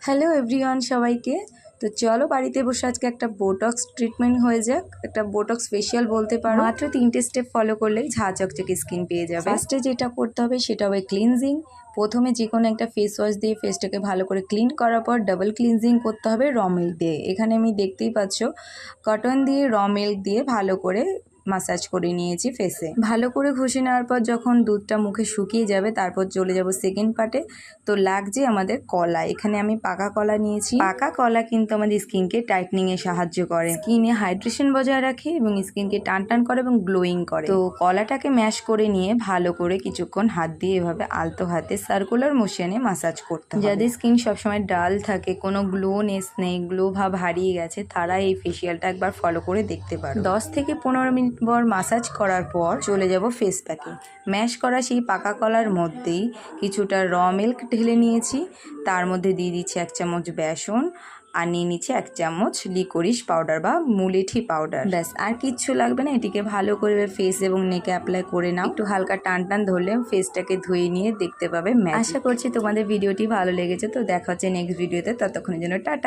Hello everyone সবাইকে। তো চলো বাড়িতে বসে আজকে একটা বোটক্স ট্রিটমেন্ট হয়ে যাক, একটা বোটক্স ফেশিয়াল বলতে পারো। মাত্র 3টে স্টেপ ফলো করলেই ঝাঁ চকচকে স্কিন পেয়ে যাবে। ফার্স্টে যেটা করতে হবে সেটা হবে ক্লিনজিং। প্রথমে যে কোনো একটা ফেস ওয়াশ দিয়ে ফেসটাকে ভালো করে ক্লিন করার পর ডাবল ক্লিনজিং করতে হবে র মিল্ক দিয়ে। এখানে আমি দেখতেই পাচ্ছ কটন দিয়ে র মিল্ক দিয়ে ভালো করে মাসাজ করে নিয়েছি ফেসে। ভালো করে ঘষে নেওয়ার পর যখন দুধটা মুখে শুকিয়ে যাবে তারপর চলে যাব সেকেন্ড পার্টে। তো লাগছে আমাদের কলা। এখানে আমি পাকা কলা নিয়েছি। পাকা কলা কিন্তু আমাদের স্কিনকে টাইটনিংয়ে সাহায্য করে, স্কিনে হাইড্রেশন বজায় রাখে এবং স্কিনকে টান টান করে এবং গ্লোয়িং করে। তো কলাটাকে ম্যাশ করে নিয়ে ভালো করে কিছুক্ষণ হাত দিয়ে এভাবে আলতো হাতে সার্কুলার মোশনে মাসাজ করতে হবে। যাদের স্কিন সবসময় ডাল থাকে, কোনো গ্লোনেস নেই, গ্লো ভাব হারিয়ে গেছে, তারা এই ফেসিয়ালটা একবার ফলো করে দেখতে পারো। 10 থেকে 15 মিনিট পর মাসাজ করার পর চলে যাব ফেস প্যাকে। ম্যাশ করা সেই পাকা কলার মধ্যেই কিছুটা র মিল্ক ঢেলে নিয়েছি, তার মধ্যে দিয়ে দিচ্ছি 1 চামচ বেসন আর নিয়ে নিচ্ছি 1 চামচ লিকোরিস পাউডার বা মুলেঠি পাউডার। ব্যাস, আর কিচ্ছু লাগবে না। এটিকে ভালো করে ফেস এবং নেকে অ্যাপ্লাই করে নাও। একটু হালকা টান টান ধরলে ফেসটাকে ধুয়ে নিয়ে দেখতে পাবে ম্যাজিক। আশা করছি তোমাদের ভিডিওটি ভালো লেগেছে। তো দেখা হচ্ছে নেক্সট ভিডিওতে, ততক্ষণের জন্য টাটা।